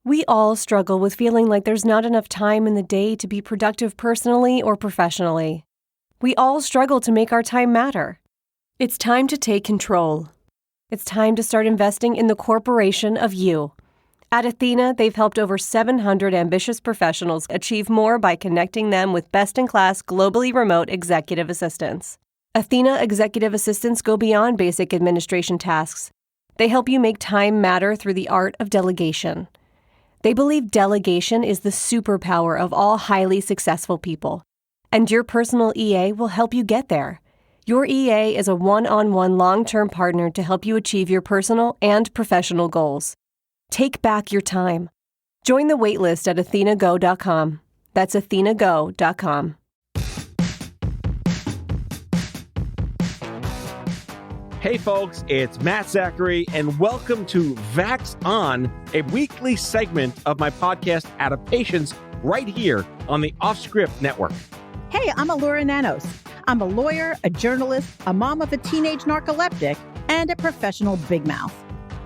We all struggle with feeling like there's not enough time in the day to be productive personally or professionally. We all struggle to make our time matter. It's time to take control. It's time to start investing in the corporation of you. At Athena, they've helped over 700 ambitious professionals achieve more by connecting them with best-in-class, globally remote executive assistants. Athena executive assistants go beyond basic administration tasks. They help you make time matter through the art of delegation. They believe delegation is the superpower of all highly successful people, and your personal EA will help you get there. Your EA is a one-on-one long-term partner to help you achieve your personal and professional goals. Take back your time. Join the waitlist at athenago.com. That's athenago.com. Hey folks, it's Matt Zachary, and welcome to Vax On, a weekly segment of my podcast Adaptations right here on the OffScrip network. Hey, I'm Allura Nanos. I'm a lawyer, a journalist, a mom of a teenage narcoleptic, and a professional big mouth.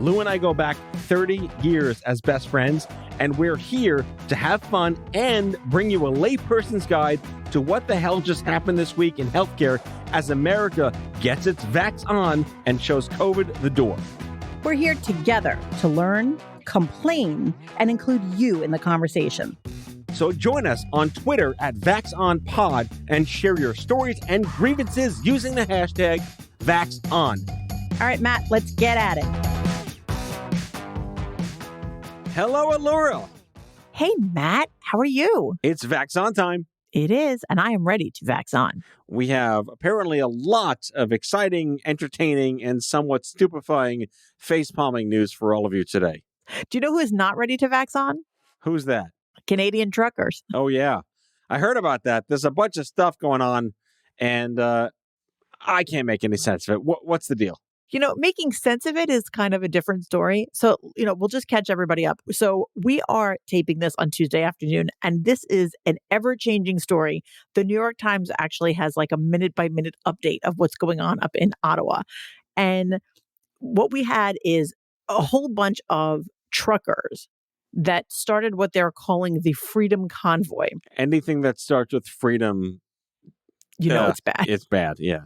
Lou and I go back 30 years as best friends, and we're here to have fun and bring you a layperson's guide to what the hell just happened this week in healthcare as America gets its Vax on and shows COVID the door. We're here together to learn, complain, and include you in the conversation. So join us on Twitter at VaxOnPod and share your stories and grievances using the hashtag VaxOn. All right, Matt, let's get at it. Hello, Allura. Hey, Matt, how are you? It's Vax On time. It is, and I am ready to Vax on. We have apparently a lot of exciting, entertaining, and somewhat stupefying face-palming news for all of you today. Do you know who is not ready to Vax on? Who's that? Canadian truckers. Oh, yeah. I heard about that. There's a bunch of stuff going on, and I can't make any sense of it. What's the deal? You know, making sense of it is kind of a different story. So, we'll just catch everybody up. So we are taping this on Tuesday afternoon, and this is an ever-changing story. The New York Times actually has like a minute-by-minute update of what's going on up in Ottawa. And what we had is a whole bunch of truckers that started what they're calling the Freedom Convoy. Anything that starts with freedom, it's bad. It's bad, yeah.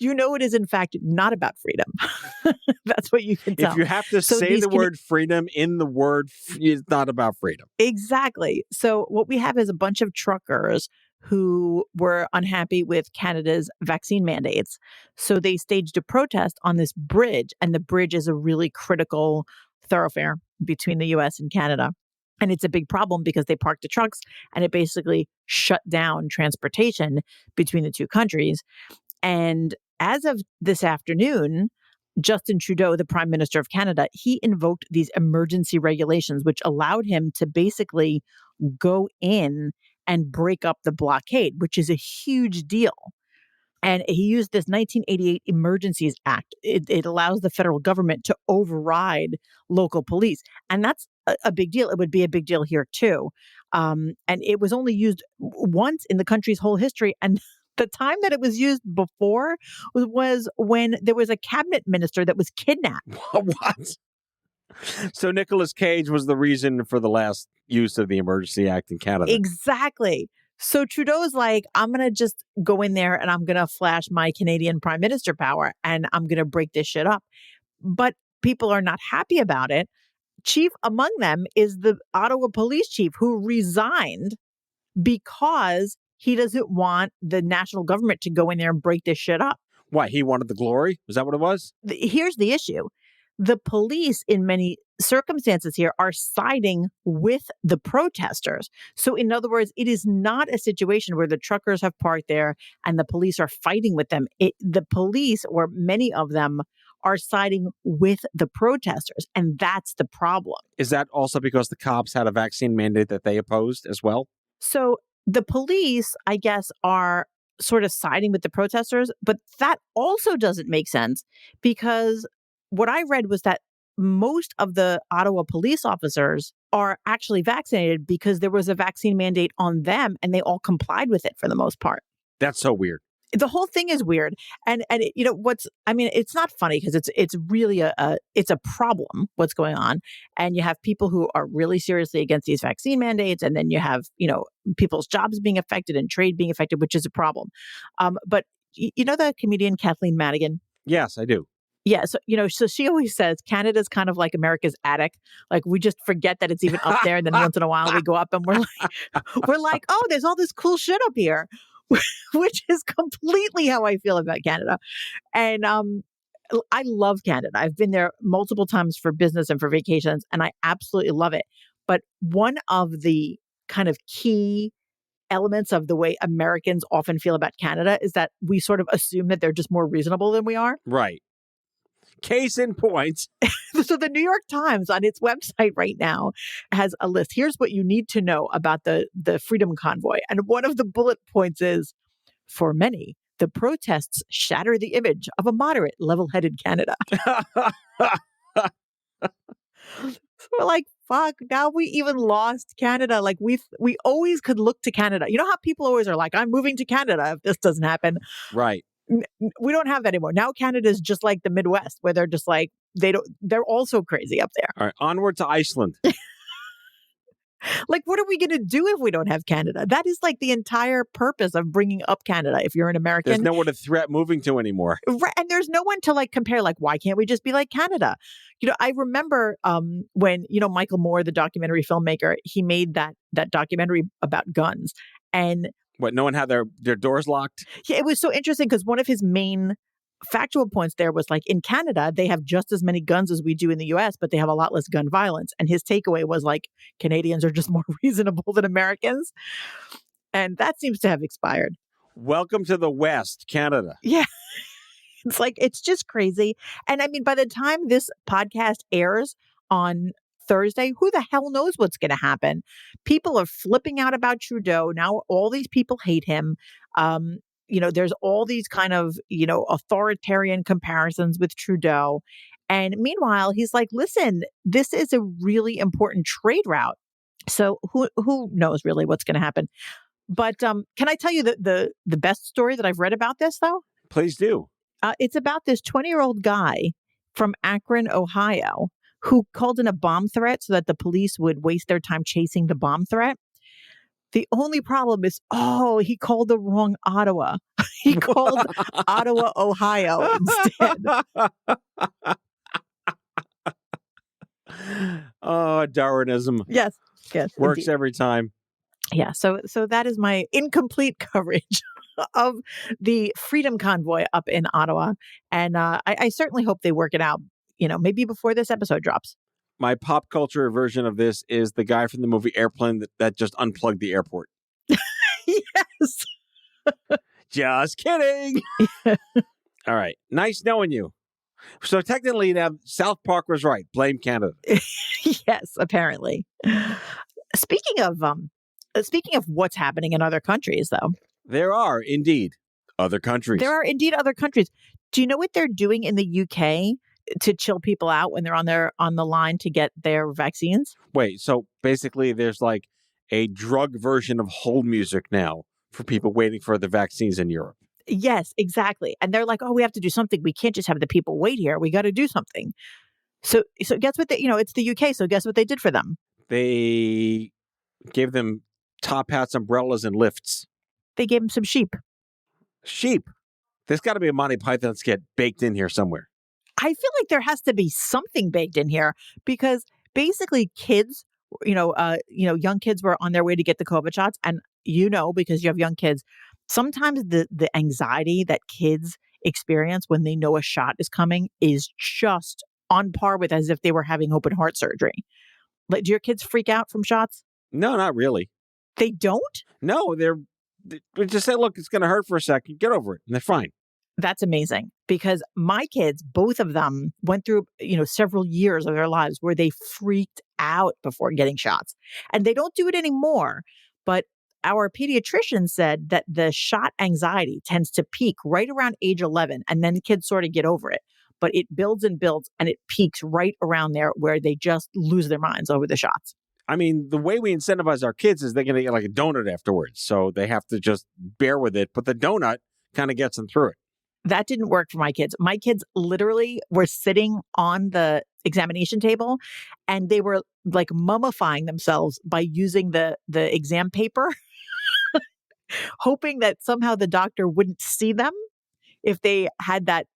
It is, in fact, not about freedom. That's what you can tell. If you have to say the word freedom in the word, it's not about freedom. Exactly. So what we have is a bunch of truckers who were unhappy with Canada's vaccine mandates. So they staged a protest on this bridge, and the bridge is a really critical thoroughfare between the U.S. and Canada. And it's a big problem because they parked the trucks, and it basically shut down transportation between the two countries. And as of this afternoon, Justin Trudeau, the Prime Minister of Canada, he invoked these emergency regulations, which allowed him to basically go in and break up the blockade, which is a huge deal. And he used this 1988 Emergencies Act. It allows the federal government to override local police. And that's a big deal. It would be a big deal here, too. And it was only used once in the country's whole history. And the time that it was used before was when there was a cabinet minister that was kidnapped. What? So Nicolas Cage was the reason for the last use of the Emergency Act in Canada. Exactly. So Trudeau's like, I'm going to just go in there and I'm going to flash my Canadian prime minister power and I'm going to break this shit up. But people are not happy about it. Chief among them is the Ottawa police chief who resigned because he doesn't want the national government to go in there and break this shit up. Why? He wanted the glory? Was that what it was? Here's the issue. The police, in many circumstances here, are siding with the protesters. So in other words, it is not a situation where the truckers have parked there and the police are fighting with them. The police, or many of them, are siding with the protesters. And that's the problem. Is that also because the cops had a vaccine mandate that they opposed as well? So the police, I guess, are sort of siding with the protesters, but that also doesn't make sense because what I read was that most of the Ottawa police officers are actually vaccinated because there was a vaccine mandate on them and they all complied with it for the most part. That's so weird. The whole thing is weird. And it's not funny because it's really it's a problem what's going on. And you have people who are really seriously against these vaccine mandates. And then you have, people's jobs being affected and trade being affected, which is a problem. But you know the comedian Kathleen Madigan? Yes, I do. Yeah. So she always says Canada's kind of like America's attic. Like we just forget that it's even up there. And then once in a while we go up and we're like, oh, there's all this cool shit up here. Which is completely how I feel about Canada. And I love Canada. I've been there multiple times for business and for vacations, and I absolutely love it. But one of the kind of key elements of the way Americans often feel about Canada is that we sort of assume that they're just more reasonable than we are. Right. Case in point. So the New York Times on its website right now has a list. Here's what you need to know about the Freedom Convoy. And one of the bullet points is, for many, the protests shatter the image of a moderate, level-headed Canada. So we're like, fuck, now we even lost Canada. Like we always could look to Canada. You know how people always are like, I'm moving to Canada if this doesn't happen. Right. We don't have that anymore. Now Canada is just like the Midwest, where they're just like, they're also crazy up there. All right, onward to Iceland. Like, what are we going to do if we don't have Canada? That is like the entire purpose of bringing up Canada. If you're an American, there's nowhere to threat moving to anymore. Right, and there's no one to like compare. Like, why can't we just be like Canada? I remember when Michael Moore, the documentary filmmaker, he made that documentary about guns, and what? No one had their doors locked? Yeah, it was so interesting because one of his main factual points there was like, in Canada, they have just as many guns as we do in the US, but they have a lot less gun violence. And his takeaway was like, Canadians are just more reasonable than Americans. And that seems to have expired. Welcome to the West, Canada. Yeah. It's like, it's just crazy. And I mean, by the time this podcast airs on Thursday, who the hell knows what's going to happen? People are flipping out about Trudeau. Now all these people hate him. There's all these kind of, authoritarian comparisons with Trudeau. And meanwhile, he's like, listen, this is a really important trade route. So who knows really what's going to happen? But can I tell you the best story that I've read about this, though? Please do. It's about this 20-year-old guy from Akron, Ohio, who called in a bomb threat so that the police would waste their time chasing the bomb threat. The only problem is, he called the wrong Ottawa. He called Ottawa, Ohio instead. Oh, Darwinism. Yes. Works indeed. every time. Yeah. So that is my incomplete coverage of the Freedom Convoy up in Ottawa. And I certainly hope they work it out, maybe before this episode drops. My pop culture version of this is the guy from the movie Airplane that just unplugged the airport. Yes. Just kidding. All right. Nice knowing you. So technically now South Park was right. Blame Canada. Yes, apparently. Speaking of what's happening in other countries, though. There are indeed other countries. There are indeed other countries. Do you know what they're doing in the UK to chill people out when they're on the line to get their vaccines? Wait, so basically there's like a drug version of hold music now for people waiting for the vaccines in Europe. Yes, exactly. And they're like, we have to do something. We can't just have the people wait here. We got to do something. So guess what it's the UK. So guess what they did for them? They gave them top hats, umbrellas, and lifts. They gave them some sheep. Sheep. There's got to be a Monty Python skit baked in here somewhere. I feel like there has to be something baked in here because basically kids, young kids were on their way to get the COVID shots. And because you have young kids, sometimes the anxiety that kids experience when they know a shot is coming is just on par with as if they were having open heart surgery. Like, do your kids freak out from shots? No, not really. They don't? No, they just say, look, it's going to hurt for a second. Get over it. And they're fine. That's amazing because my kids, both of them went through, several years of their lives where they freaked out before getting shots, and they don't do it anymore. But our pediatrician said that the shot anxiety tends to peak right around age 11, and then kids sort of get over it. But it builds and builds, and it peaks right around there where they just lose their minds over the shots. I mean, the way we incentivize our kids is they're going to get like a donut afterwards. So they have to just bear with it. But the donut kind of gets them through it. That didn't work for my kids. My kids literally were sitting on the examination table and they were like mummifying themselves by using the exam paper, hoping that somehow the doctor wouldn't see them if they had that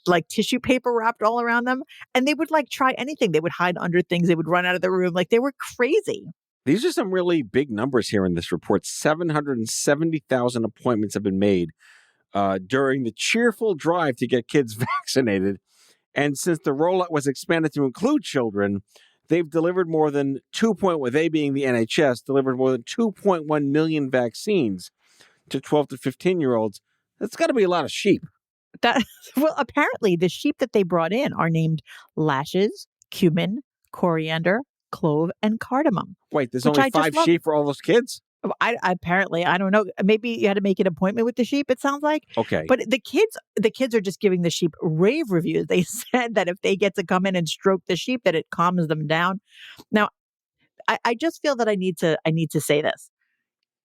like tissue paper wrapped all around them. And they would like try anything. They would hide under things. They would run out of the room. Like they were crazy. These are some really big numbers here in this report. 770,000 appointments have been made during the cheerful drive to get kids vaccinated. And since the rollout was expanded to include children, they've delivered more than they being the NHS, delivered more than 2.1 million vaccines to 12 to 15-year-olds. That's got to be a lot of sheep. Well, apparently the sheep that they brought in are named lashes, cumin, coriander, clove, and cardamom. Wait, there's only 5 sheep for all those kids? Apparently, I don't know. Maybe you had to make an appointment with the sheep, it sounds like. Okay. But the kids are just giving the sheep rave reviews. They said that if they get to come in and stroke the sheep, that it calms them down. Now, I just feel that I need to say this.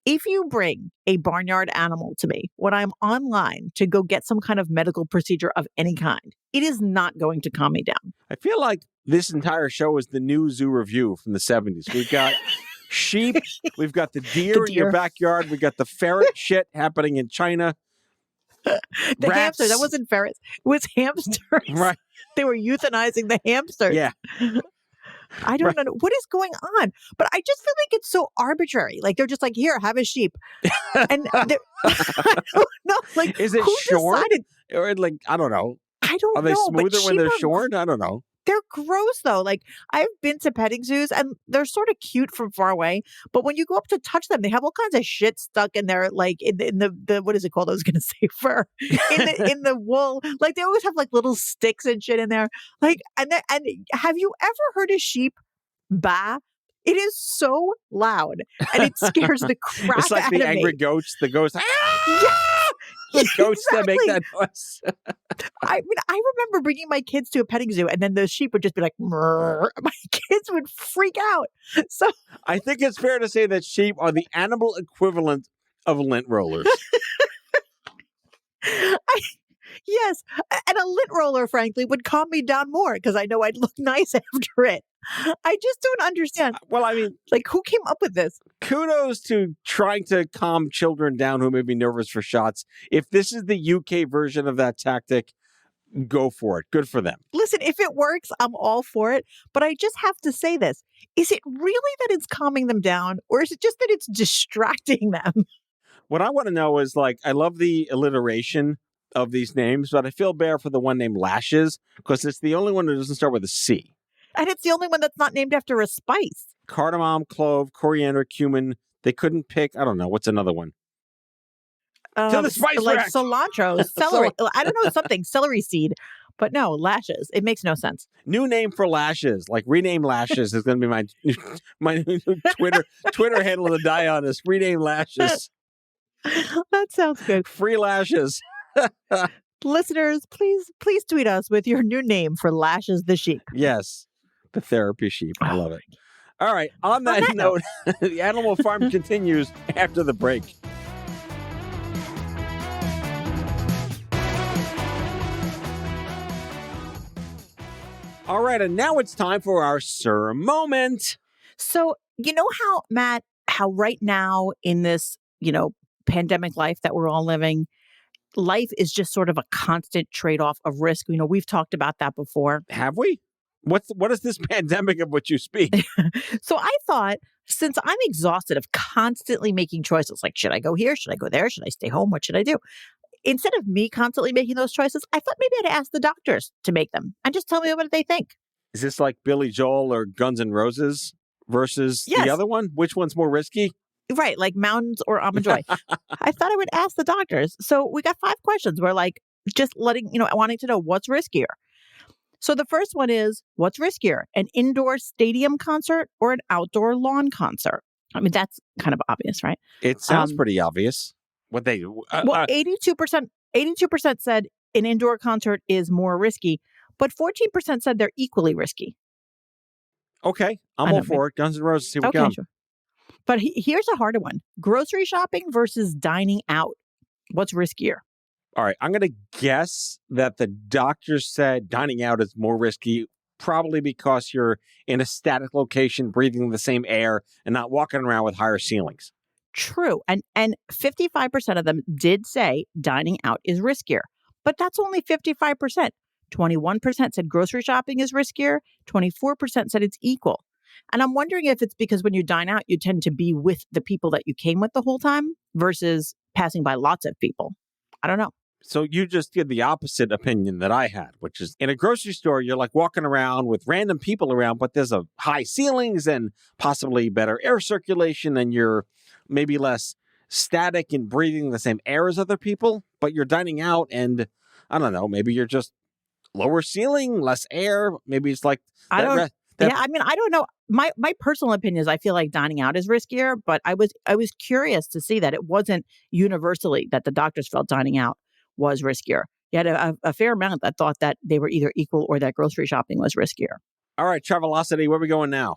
If you bring a barnyard animal to me when I'm online to go get some kind of medical procedure of any kind, it is not going to calm me down. I feel like this entire show is the new zoo review from the 70s. We've got sheep, we've got the deer in your backyard, we got the ferret shit happening in China. The hamster, that wasn't ferrets, it was hamsters. Right. They were euthanizing the hamsters. Yeah. I don't know what is going on, but I just feel like it's so arbitrary. Like they're just like, here, have a sheep, and I don't know. Like, is it shorn or like I don't know? I don't know. Are they smoother when they're shorn? I don't know. They're gross though. Like I've been to petting zoos and they're sort of cute from far away, but when you go up to touch them, they have all kinds of shit stuck in there, like in the what is it called? I was going to say fur in the wool. Like they always have like little sticks and shit in there. Like and have you ever heard a sheep baa? It is so loud and it scares the crap out of me. It's like the angry goats. The ghosts. The goats that make that noise. I mean, I remember bringing my kids to a petting zoo and then the sheep would just be like, "Mrr." My kids would freak out. So I think it's fair to say that sheep are the animal equivalent of lint rollers. Yes. And a lint roller, frankly, would calm me down more because I know I'd look nice after it. I just don't understand. Well, I mean, like who came up with this? Kudos to trying to calm children down who may be nervous for shots. If this is the UK version of that tactic, go for it. Good for them. Listen, if it works, I'm all for it. But I just have to say this. Is it really that it's calming them down or is it just that it's distracting them? What I want to know is like, I love the alliteration of these names, but I feel bad for the one named Lashes because it's the only one that doesn't start with a C. And it's the only one that's not named after a spice. Cardamom, clove, coriander, cumin. They couldn't pick, I don't know, what's another one? To the spice like rack. cilantro, celery. I don't know, something, celery seed. But no, Lashes. It makes no sense. New name for Lashes, like rename Lashes is going to be my new Twitter handle to die on is rename Lashes. That sounds good. Free Lashes. Listeners, please tweet us with your new name for Lashes the sheep. Yes, the therapy sheep. I love it. All right. On that note, the Animal Farm continues after the break. All right. And now it's time for our Sir moment. So, you know how, Matt, how right now in this, pandemic life that we're all living, life is just sort of a constant trade-off of risk. We've talked about that before. Have we? What is this pandemic of which you speak? So I thought, since I'm exhausted of constantly making choices, like should I go here? Should I go there? Should I stay home? What should I do? Instead of me constantly making those choices, I thought maybe I'd ask the doctors to make them and just tell me what they think. Is this like Billy Joel or Guns N' Roses versus the other one? Which one's more risky? Right, like mountains or almond joy. I thought I would ask the doctors. So we got 5 questions. We're like just wanting to know what's riskier. So the first one is, what's riskier, an indoor stadium concert or an outdoor lawn concert? I mean, that's kind of obvious, right? It sounds pretty obvious. What they do. Well, 82% said an indoor concert is more risky, but 14% said they're equally risky. Okay, I'm all for it. Guns N' Roses, here we go. Sure. But here's a harder one. Grocery shopping versus dining out. What's riskier? All right, I'm going to guess that the doctor said dining out is more risky, probably because you're in a static location, breathing the same air and not walking around with higher ceilings. True. And 55% of them did say dining out is riskier, but that's only 55%. 21% said grocery shopping is riskier. 24% said it's equal. And I'm wondering if it's because when you dine out, you tend to be with the people that you came with the whole time versus passing by lots of people. I don't know. So you just did the opposite opinion that I had, which is in a grocery store, you're like walking around with random people around, but there's a high ceilings and possibly better air circulation, and you're maybe less static and breathing the same air as other people, but you're dining out and I don't know, maybe you're just lower ceiling, less air. Maybe it's like I don't. that. Yeah, I mean, I don't know. My personal opinion is I feel like dining out is riskier, but I was curious to see that it wasn't universally that the doctors felt dining out was riskier. You had a fair amount that thought that they were either equal or that grocery shopping was riskier. All right, Travelocity, where are we going now?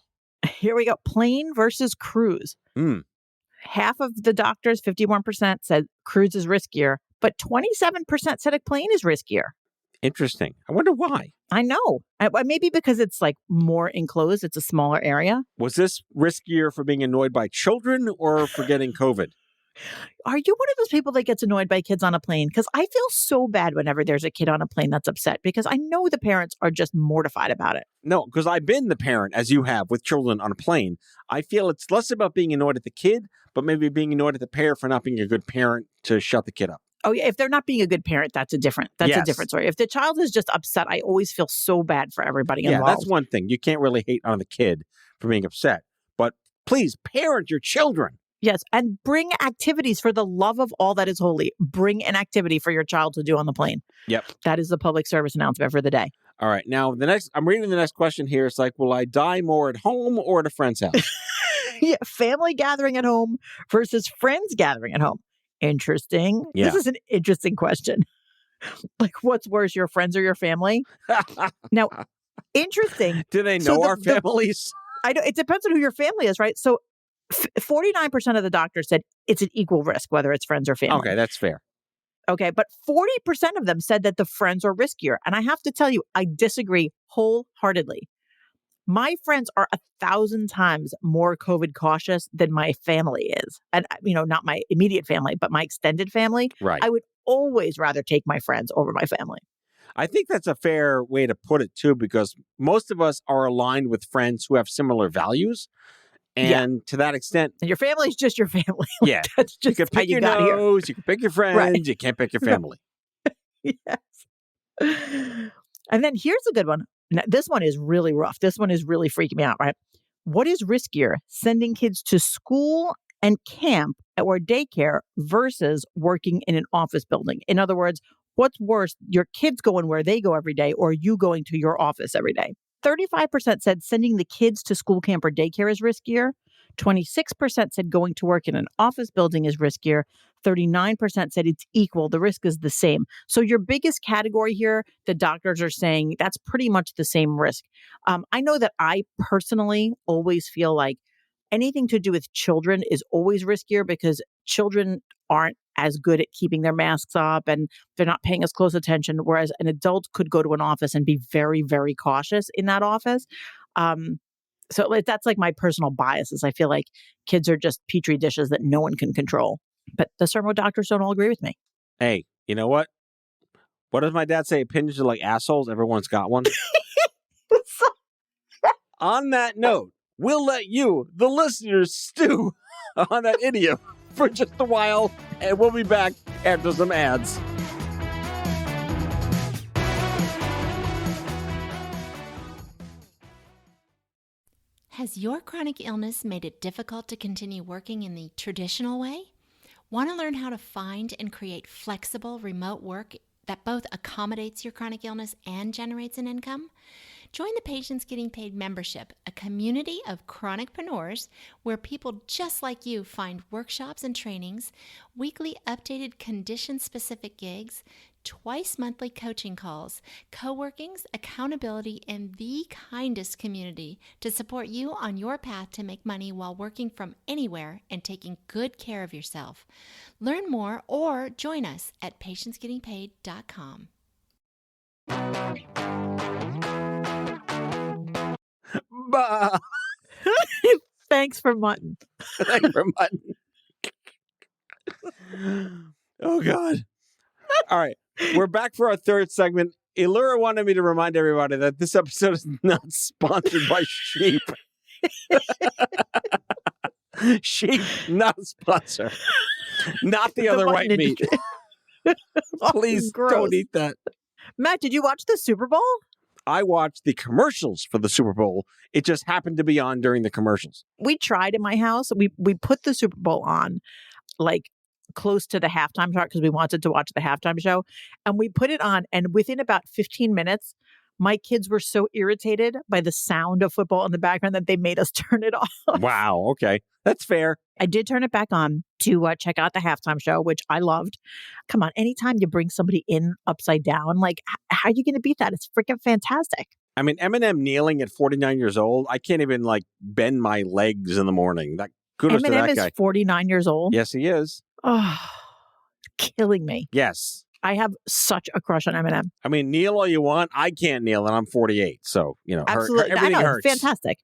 Here we go. Plane versus cruise. Half of the doctors, 51%, said cruise is riskier, but 27% said a plane is riskier. Interesting. I wonder why. I know. Maybe because it's like more enclosed. It's a smaller area. Was this riskier for being annoyed by children or for getting COVID? Are you one of those people that gets annoyed by kids on a plane? Because I feel so bad whenever there's a kid on a plane that's upset because I know the parents are just mortified about it. No, because I've been the parent, as you have, with children on a plane. I feel it's less about being annoyed at the kid, but maybe being annoyed at the parent for not being a good parent to shut the kid up. Oh, yeah. If they're not being a good parent, that's a different story. If the child is just upset, I always feel so bad for everybody involved. Yeah, that's one thing. You can't really hate on the kid for being upset. But please parent your children. Yes, and bring activities for the love of all that is holy. Bring an activity for your child to do on the plane. Yep. That is the public service announcement for the day. All right. Now, I'm reading the next question here. It's like, will I die more at home or at a friend's house? Yeah, family gathering at home versus friends gathering at home. Interesting. Yeah. This is an interesting question. Like, what's worse, your friends or your family? Now, interesting. Do they know our families? I know. It depends on who your family is, right? So 49% of the doctors said it's an equal risk, whether it's friends or family. Okay, that's fair. Okay, but 40% of them said that the friends are riskier. And I have to tell you, I disagree wholeheartedly. My friends are 1,000 times more COVID cautious than my family is. And, not my immediate family, but my extended family. Right. I would always rather take my friends over my family. I think that's a fair way to put it, too, because most of us are aligned with friends who have similar values. And to that extent, and your family is just your family. Yeah. That's just you can pick your nose, you can pick your friends, right. You can't pick your family. Yes. And then here's a good one. Now, this one is really rough. This one is really freaking me out, right? What is riskier, sending kids to school and camp or daycare versus working in an office building? In other words, what's worse, your kids going where they go every day or you going to your office every day? 35% said sending the kids to school, camp, or daycare is riskier. 26% said going to work in an office building is riskier. 39% said it's equal. The risk is the same. So your biggest category here, the doctors are saying that's pretty much the same risk. I know that I personally always feel like anything to do with children is always riskier because children aren't as good at keeping their masks up and they're not paying as close attention, whereas an adult could go to an office and be very, very cautious in that office. So that's like my personal biases. I feel like kids are just petri dishes that no one can control. But the sermo doctors don't all agree with me. Hey, you know what? What does my dad say? Opinions are like assholes. Everyone's got one. On that note, we'll let you, the listeners, stew on that idiom for just a while, and we'll be back after some ads. Has your chronic illness made it difficult to continue working in the traditional way? Want to learn how to find and create flexible remote work that both accommodates your chronic illness and generates an income? Join the Patients Getting Paid membership, a community of chronicpreneurs where people just like you find workshops and trainings, weekly updated condition-specific gigs, twice monthly coaching calls, co-workings, accountability, and the kindest community to support you on your path to make money while working from anywhere and taking good care of yourself. Learn more or join us at patiencegettingpaid.com. Bah! Thanks for mutton. Thanks for mutton. Oh, God. All right. We're back for our third segment. Elura wanted me to remind everybody that this episode is not sponsored by sheep. Sheep, not a sponsor. Not the other white mutton meat. Oh, Please gross. don't eat that. Matt, did you watch the Super Bowl? I watched the commercials for the Super Bowl. It just happened to be on during the commercials. We tried in my house. We put the Super Bowl on like close to the halftime show because we wanted to watch the halftime show. And we put it on, and within about 15 minutes, my kids were so irritated by the sound of football in the background that they made us turn it off. Wow. Okay. That's fair. I did turn it back on to check out the halftime show, which I loved. Come on, anytime you bring somebody in upside down, like, how are you going to beat that? It's freaking fantastic. I mean, Eminem kneeling at 49 years old, I can't even like bend my legs in the morning. That kudos to that Eminem guy. is 49 years old. Yes, he is. Oh, killing me. Yes. I have such a crush on Eminem. I mean, kneel all you want. I can't kneel, and I'm 48. So, you know, Absolutely. everything I know, hurts. fantastic.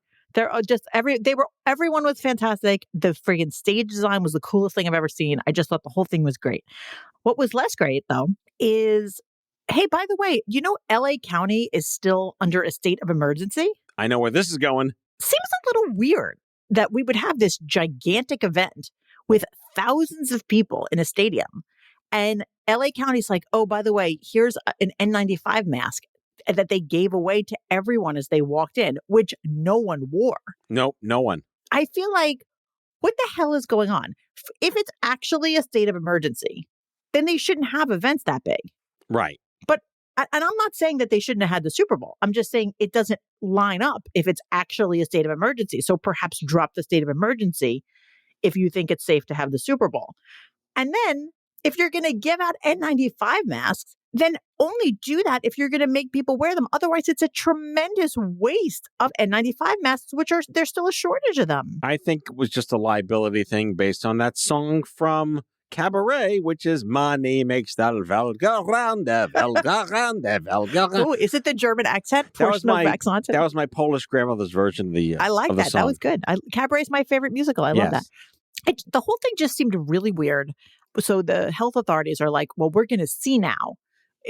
Everyone was fantastic. The friggin' stage design was the coolest thing I've ever seen. I just thought the whole thing was great. What was less great, though, is, hey, by the way, you know, LA County is still under a state of emergency? I know where this is going. Seems a little weird that we would have this gigantic event with thousands of people in a stadium. And LA County's like, oh, by the way, here's an N95 mask that they gave away to everyone as they walked in, which no one wore. Nope, no one. I feel like, what the hell is going on? If it's actually a state of emergency, then they shouldn't have events that big. Right. And I'm not saying that they shouldn't have had the Super Bowl. I'm just saying it doesn't line up if it's actually a state of emergency. So perhaps drop the state of emergency if you think it's safe to have the Super Bowl. And then if you're going to give out N95 masks, then only do that if you're going to make people wear them. Otherwise, it's a tremendous waste of N95 masks, there's still a shortage of them. I think it was just a liability thing based on that song from Cabaret, which is Money Makes the Welt go round, the Welt go round, the Welt go round. Oh, is it the German accent portion of Vax On? That was my Polish grandmother's version of the I like that. That was good. Cabaret is my favorite musical. I love that. The whole thing just seemed really weird. So the health authorities are like, well, we're going to see now.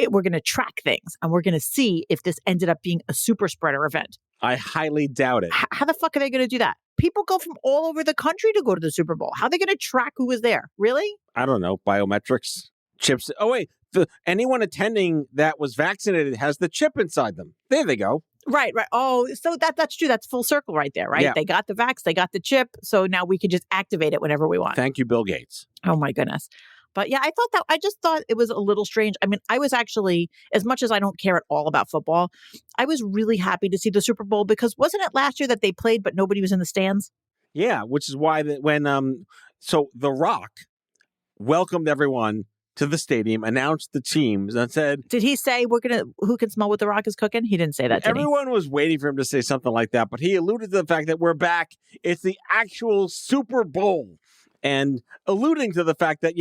We're going to track things, and we're going to see if this ended up being a super spreader event. I highly doubt it. How the fuck are they going to do that? People go from all over the country to go to the Super Bowl. How are they going to track who was there? Really? I don't know. Biometrics, chips. Oh, wait. Anyone attending that was vaccinated has the chip inside them. There they go. Right. Oh, so that's true. That's full circle right there, right? Yeah. They got the vax, they got the chip. So now we can just activate it whenever we want. Thank you, Bill Gates. Oh, my goodness. But yeah, I just thought it was a little strange. I mean, I was actually, as much as I don't care at all about football, I was really happy to see the Super Bowl because wasn't it last year that they played, but nobody was in the stands? Yeah, which is why so The Rock welcomed everyone to the stadium, announced the teams, and said, did he say who can smell what The Rock is cooking? He didn't say that, did he? Everyone was waiting for him to say something like that, but he alluded to the fact that we're back. It's the actual Super Bowl. And alluding to the fact that,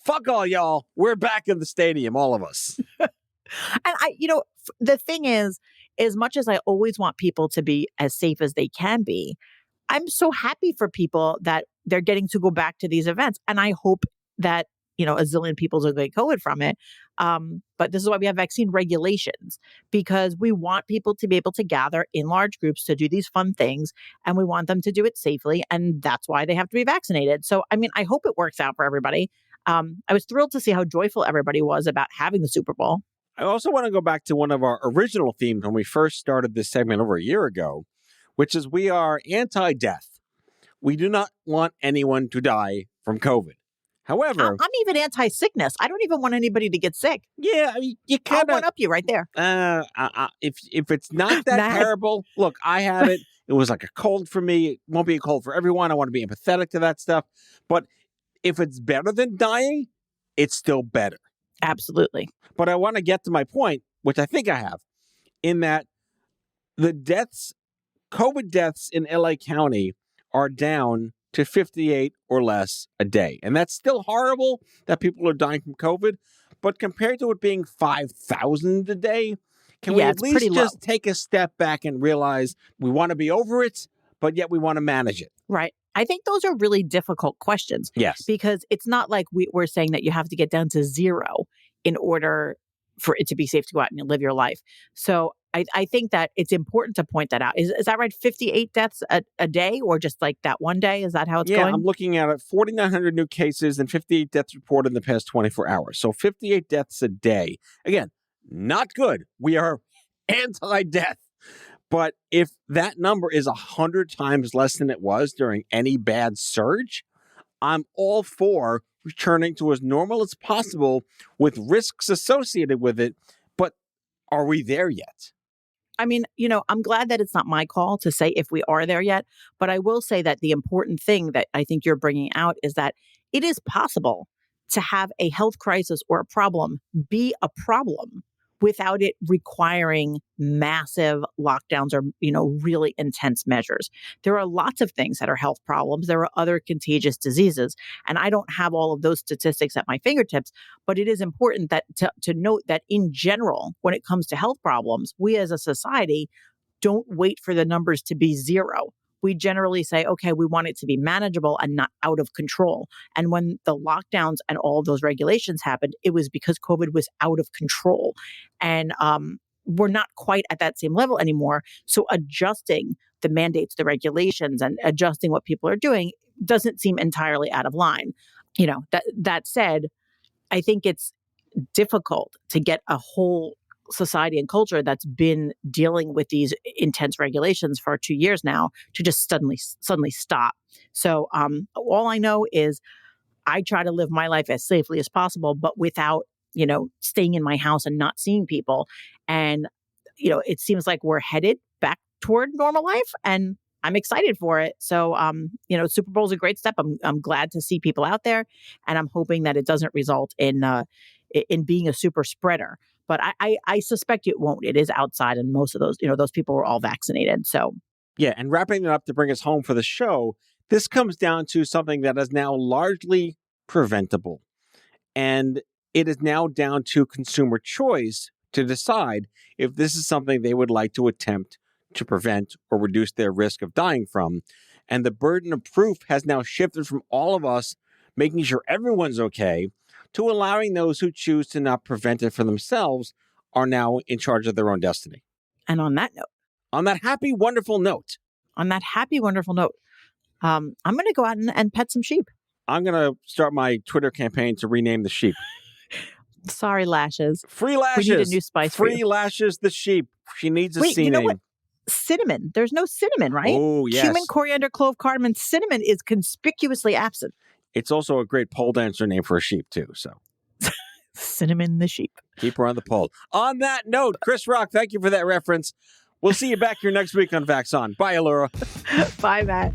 fuck all y'all, we're back in the stadium, all of us. And the thing is, as much as I always want people to be as safe as they can be, I'm so happy for people that they're getting to go back to these events. And I hope that, a zillion people are going to get COVID from it. But this is why we have vaccine regulations, because we want people to be able to gather in large groups to do these fun things, and we want them to do it safely. And that's why they have to be vaccinated. So, I mean, I hope it works out for everybody. I was thrilled to see how joyful everybody was about having the Super Bowl. I also want to go back to one of our original themes when we first started this segment over a year ago, which is we are anti-death. We do not want anyone to die from COVID. However, I'm even anti-sickness. I don't even want anybody to get sick. Yeah, I mean, you kind I'll of one up you right there. If it's not that terrible, look, I have it. It was like a cold for me. It won't be a cold for everyone. I want to be empathetic to that stuff. But if it's better than dying, it's still better. Absolutely. But I want to get to my point, which I think I have, in that the deaths, COVID deaths in LA County are down to 58 or less a day. And that's still horrible that people are dying from COVID. But compared to it being 5,000 a day, can we at least just take a step back and realize we want to be over it, but yet we want to manage it? Right. I think those are really difficult questions. Yes. Because it's not like we're saying that you have to get down to zero in order for it to be safe to go out and live your life. So I think that it's important to point that out. Is that right? 58 deaths a day, or just like that one day? Is that how it's going? Yeah, I'm looking at it. 4,900 new cases and 58 deaths reported in the past 24 hours. So 58 deaths a day. Again, not good. We are anti-death. But if that number is 100 times less than it was during any bad surge, I'm all for returning to as normal as possible with risks associated with it. But are we there yet? I mean, I'm glad that it's not my call to say if we are there yet, but I will say that the important thing that I think you're bringing out is that it is possible to have a health crisis or a problem be a problem without it requiring massive lockdowns or, really intense measures. There are lots of things that are health problems. There are other contagious diseases. And I don't have all of those statistics at my fingertips, but it is important that to note that in general, when it comes to health problems, we as a society don't wait for the numbers to be zero. We generally say, okay, we want it to be manageable and not out of control. And when the lockdowns and all of those regulations happened, it was because COVID was out of control. And we're not quite at that same level anymore. So adjusting the mandates, the regulations, and adjusting what people are doing doesn't seem entirely out of line. That said, I think it's difficult to get a whole society and culture that's been dealing with these intense regulations for 2 years now to just suddenly stop. So all I know is I try to live my life as safely as possible, but without, staying in my house and not seeing people. And, it seems like we're headed back toward normal life, and I'm excited for it. So, Super Bowl is a great step. I'm glad to see people out there, and I'm hoping that it doesn't result in being a super spreader. But I suspect it won't. It is outside, and most of those people were all vaccinated. So, yeah. And wrapping it up to bring us home for the show, this comes down to something that is now largely preventable. And it is now down to consumer choice to decide if this is something they would like to attempt to prevent or reduce their risk of dying from. And the burden of proof has now shifted from all of us making sure everyone's okay to allowing those who choose to not prevent it for themselves are now in charge of their own destiny. And on that note, on that happy, wonderful note, I'm going to go out and pet some sheep. I'm going to start my Twitter campaign to rename the sheep. Sorry, Lashes. Free Lashes. We need a new spice. Free Lashes, the sheep. She needs a C name. What? Cinnamon. There's no cinnamon, right? Oh, yes. Cumin, coriander, clove, cardamom. Cinnamon is conspicuously absent. It's also a great pole dancer name for a sheep, too. So, Cinnamon the sheep. Keep her on the pole. On that note, Chris Rock, thank you for that reference. We'll see you back here next week on Vax On. Bye, Allura. Bye, Matt.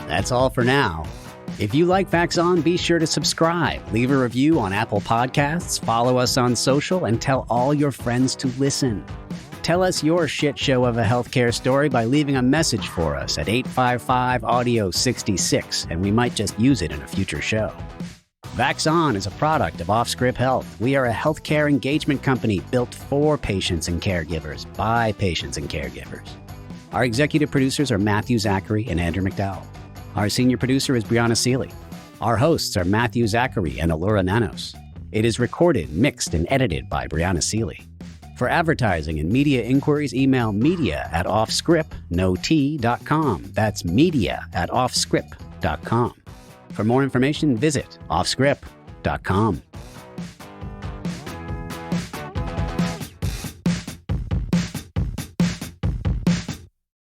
That's all for now. If you like Vax On, be sure to subscribe, leave a review on Apple Podcasts, follow us on social, and tell all your friends to listen. Tell us your shit show of a healthcare story by leaving a message for us at 855-AUDIO-66, and we might just use it in a future show. Vax On is a product of OffScrip Health. We are a healthcare engagement company built for patients and caregivers by patients and caregivers. Our executive producers are Matthew Zachary and Andrew McDowell. Our senior producer is Brianna Seeley. Our hosts are Matthew Zachary and Allura Nanos. It is recorded, mixed, and edited by Brianna Seeley. For advertising and media inquiries, email media@offscrip.com. That's media@offscrip.com. For more information, visit offscrip.com.